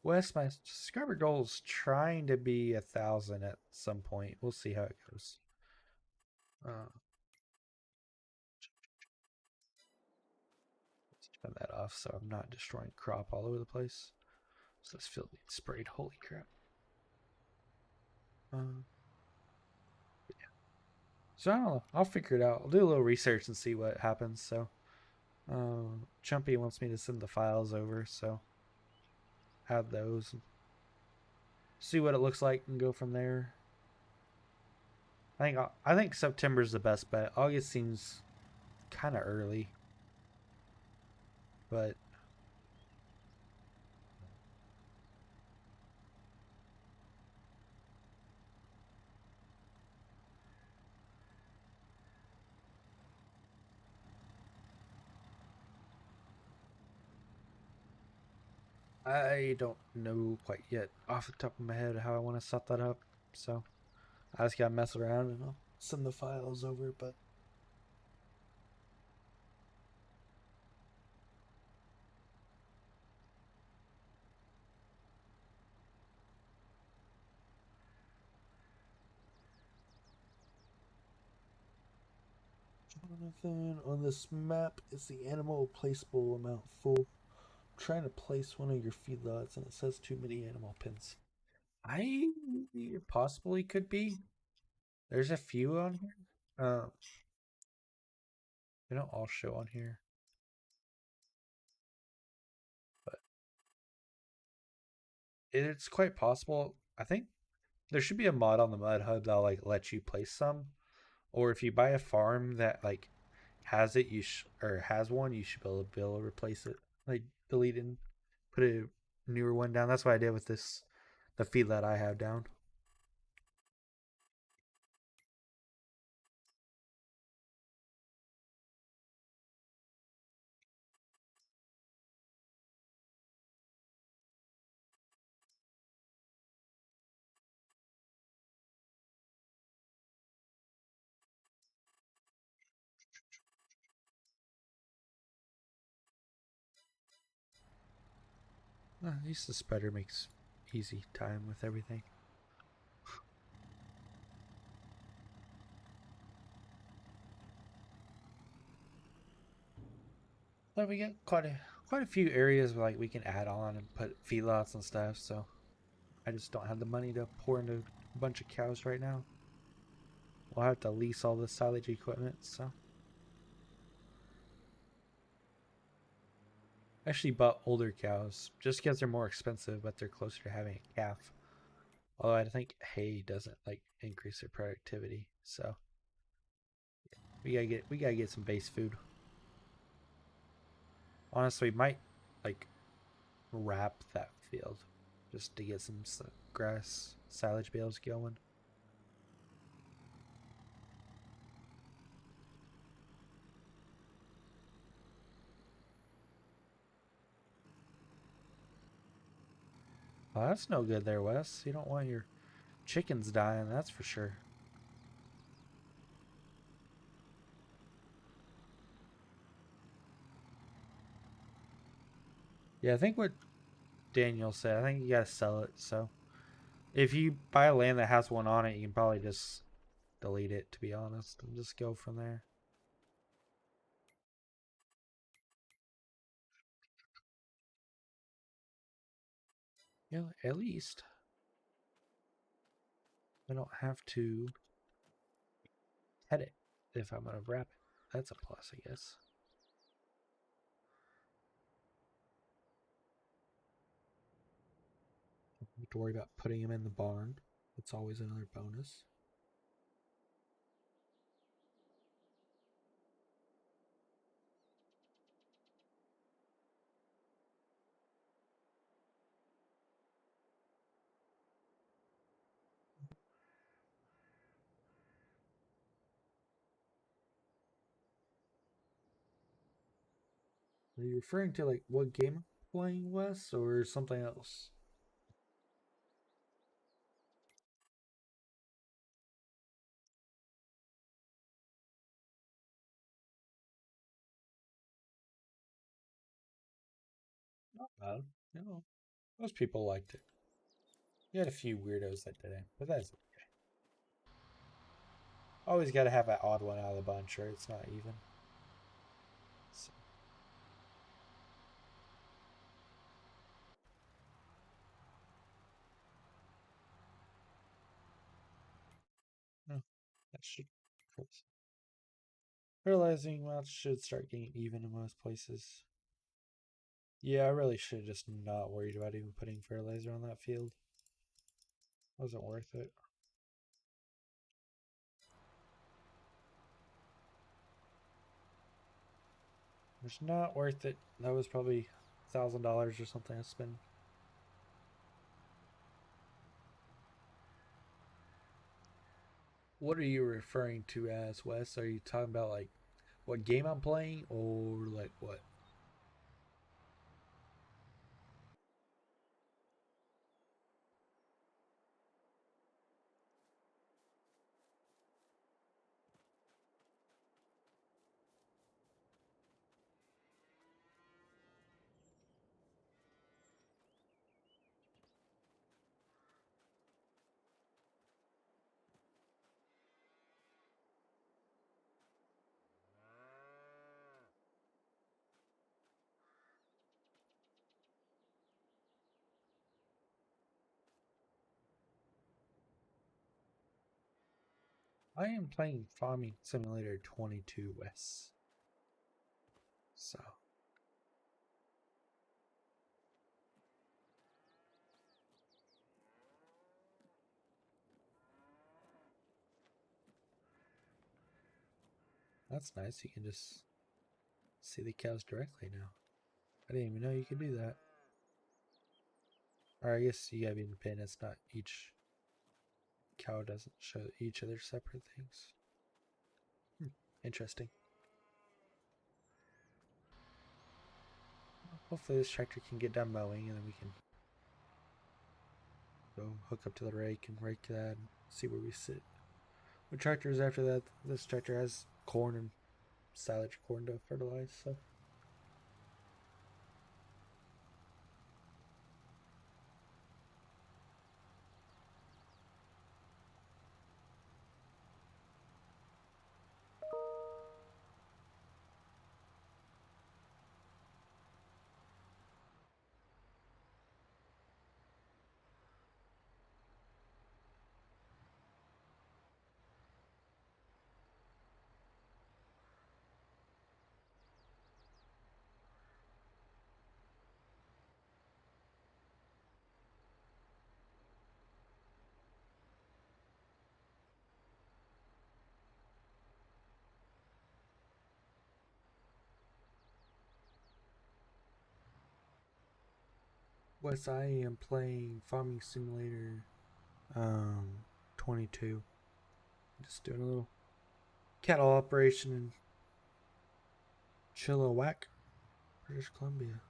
Wes, my subscriber goal is trying to be 1,000 at some point. We'll see how it goes. Let's turn that off so I'm not destroying crop all over the place. So this field needs sprayed. Holy crap. Yeah. So I don't know. I'll figure it out. I'll do a little research and see what happens. So Chumpy wants me to send the files over, so add those. See what it looks like and go from there. I think September's the best bet. August seems kind of early, but I don't know quite yet off the top of my head how I want to set that up. So I just gotta mess around and I'll send the files over. But Jonathan, on this map, is the animal placeable amount full? I'm trying to place one of your feedlots and it says too many animal pins. I possibly could be. There's a few on here. They don't all show on here, but it's quite possible. I think there should be a mod on the Mud Hub that'll like let you place some, or if you buy a farm that like has it, or has one, you should be able to replace it. Like delete and put a newer one down. That's what I did with the feedlot I have down. At least the spreader makes easy time with everything. But we get quite a few areas where like we can add on and put feedlots and stuff. So I just don't have the money to pour into a bunch of cows right now. We'll have to lease all the silage equipment. So I actually bought older cows just because they're more expensive, but they're closer to having a calf. Although I think hay doesn't like increase their productivity. So we gotta get some base food. Honestly, might like wrap that field just to get some grass silage bales going. Well, that's no good there, Wes. You don't want your chickens dying, that's for sure. Yeah, I think what Daniel said, I think you gotta sell it. So if you buy land that has one on it, you can probably just delete it, to be honest, and just go from there. Yeah, at least I don't have to head it if I'm gonna wrap it. That's a plus, I guess. Don't have to worry about putting them in the barn. It's always another bonus. Are you referring to like what game I'm playing, Wes, or something else? You know, most people liked it. You had a few weirdos that didn't, but that's okay. Always got to have that odd one out of the bunch, or it's not even. So, no, that should be close. Fertilizing amounts should start getting even in most places. Yeah, I really should have just not worried about even putting fertilizer on that field. Wasn't worth it. It's not worth it. That was probably $1,000 or something I spent. What are you referring to as, Wes? Are you talking about like what game I'm playing or like what? I am playing Farming Simulator 22, Wes. So that's nice. You can just see the cows directly now. I didn't even know you could do that. Or I guess you gotta be in the pen. It's not each cow doesn't show each of their separate things. Interesting. Hopefully this tractor can get done mowing and then we can go hook up to the rake and rake that and see where we sit. With tractors after that, this tractor has corn and silage corn to fertilize, so. Wes, I am playing Farming Simulator 22. Just doing a little cattle operation in Chilliwack, British Columbia.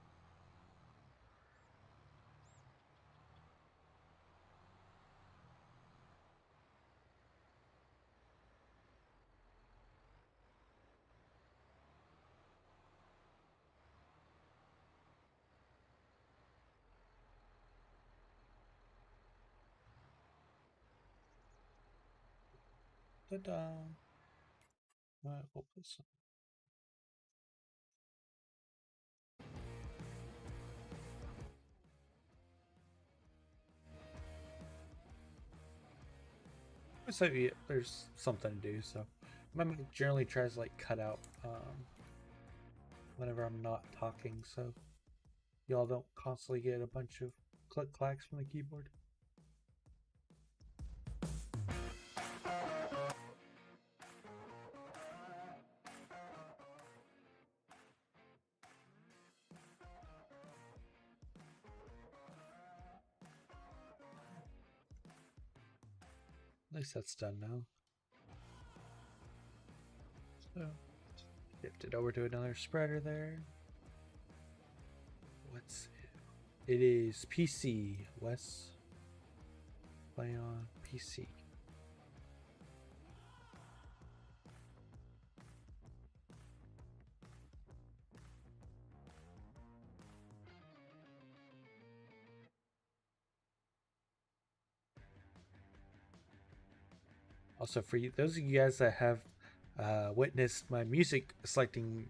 Ta-da! We'll put some. So there's something to do, so my mic generally tries to like cut out whenever I'm not talking, so y'all don't constantly get a bunch of click clacks from the keyboard. At least that's done now. So shift it over to another spreader there. What's it? It is PC. Wes, play on PC. Also, for you, those of you guys that have witnessed my music selecting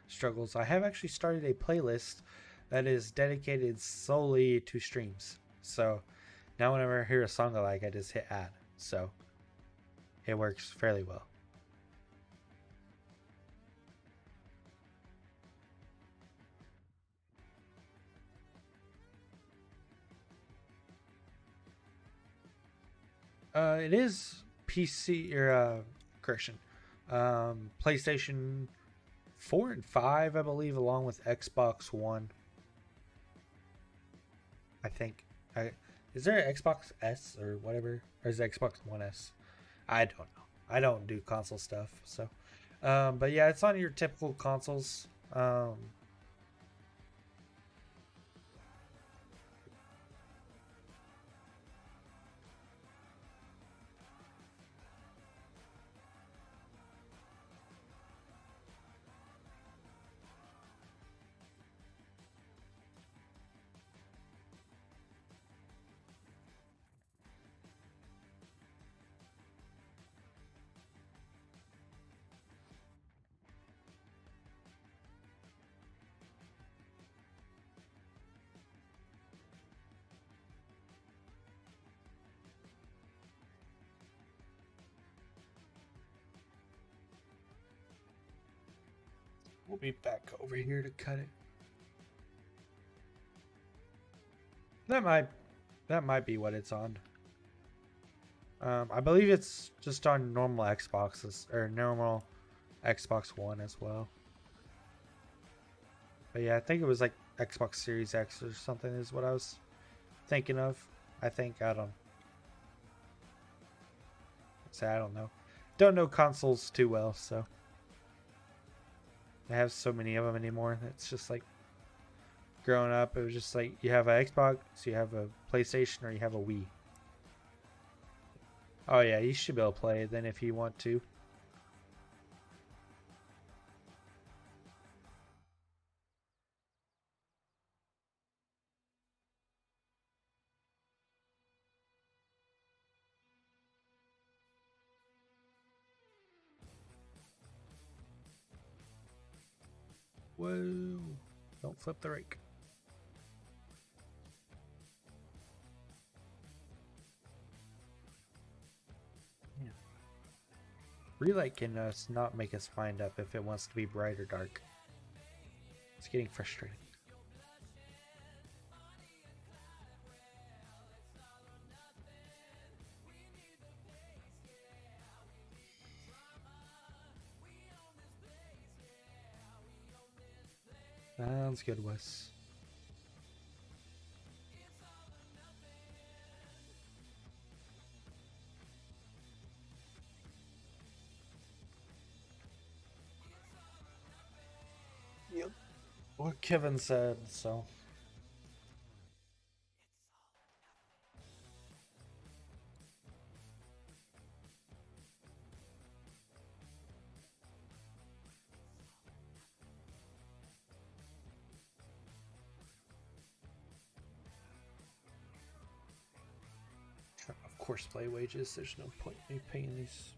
struggles, I have actually started a playlist that is dedicated solely to streams. So now, whenever I hear a song I like, I just hit add. So it works fairly well. It is PC or correction, PlayStation 4 and 5, I believe, along with Xbox One. I think. Is there an Xbox S or whatever, or is it Xbox One S? I don't know. I don't do console stuff, so. But yeah, it's on your typical consoles. We'll be back over here to cut it. That might be what it's on. I believe it's just on normal Xboxes or normal Xbox One as well. But yeah, I think it was like Xbox Series X or something is what I was thinking of. I don't know. Don't know consoles too well, so I have so many of them anymore. It's just like growing up, it was just like you have an Xbox, you have a PlayStation, or you have a Wii. Oh yeah, you should be able to play it then if you want to. Whoa! Don't flip the rake. Yeah. Relight can not make us find up if it wants to be bright or dark. It's getting frustrating. Sounds good, Wes. Yep. What Kevin said, so. Of course, play wages. There's no point in me paying these.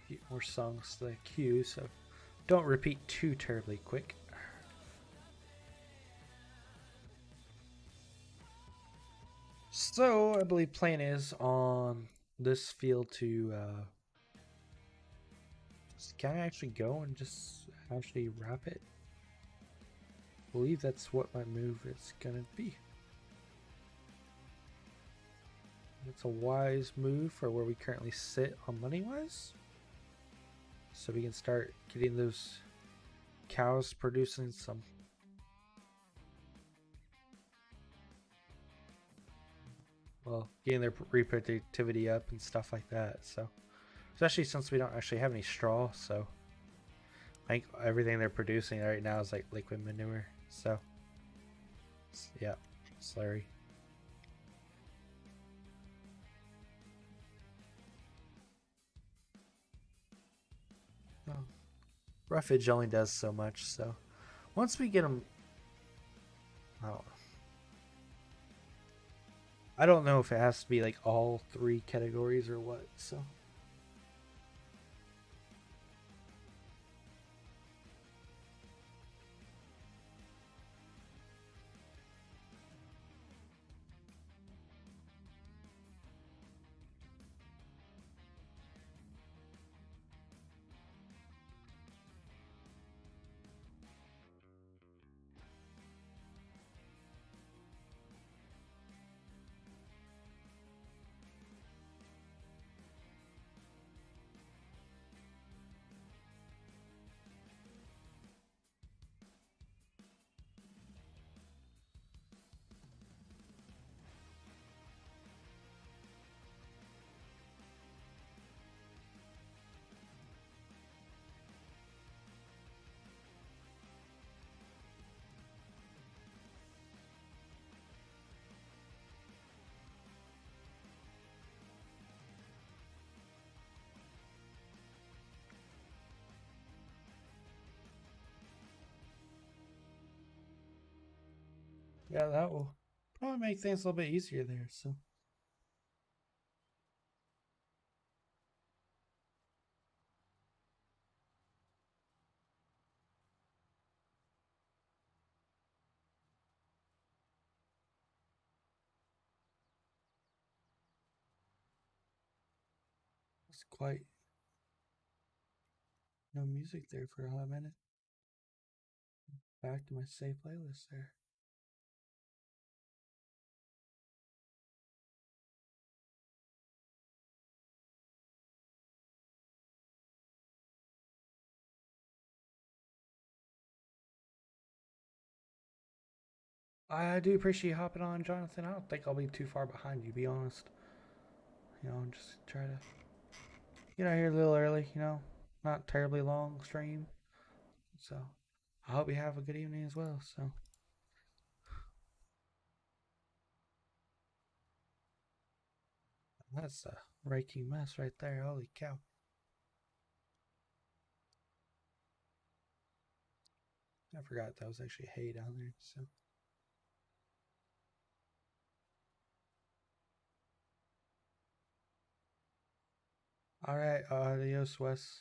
few more songs to the queue, so don't repeat too terribly quick. So I believe plan is on this field to can I actually go and just actually wrap it? I believe that's what my move is gonna be. It's a wise move for where we currently sit on money wise. So we can start getting those cows producing some. Well, getting their reproductivity up and stuff like that. So, especially since we don't actually have any straw, so I think everything they're producing right now is like liquid manure. So, yeah, slurry. Oh. Roughage only does so much, so once we get them, I don't know. I don't know if it has to be like all three categories or what, so. Yeah, that will probably make things a little bit easier there, so. It's quite no music there for a hot minute. Back to my save playlist there. I do appreciate you hopping on, Jonathan. I don't think I'll be too far behind you, to be honest. Just try to get out here a little early, not terribly long stream. So I hope you have a good evening as well. So that's a raking mess right there. Holy cow. I forgot that was actually hay down there. So all right, adios, Wes.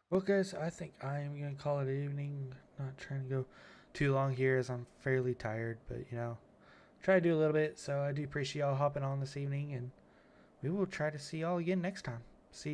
Well, guys, I think I am gonna call it an evening. Not trying to go too long here, as I'm fairly tired, but try to do a little bit. So I do appreciate y'all hopping on this evening, and we will try to see y'all again next time.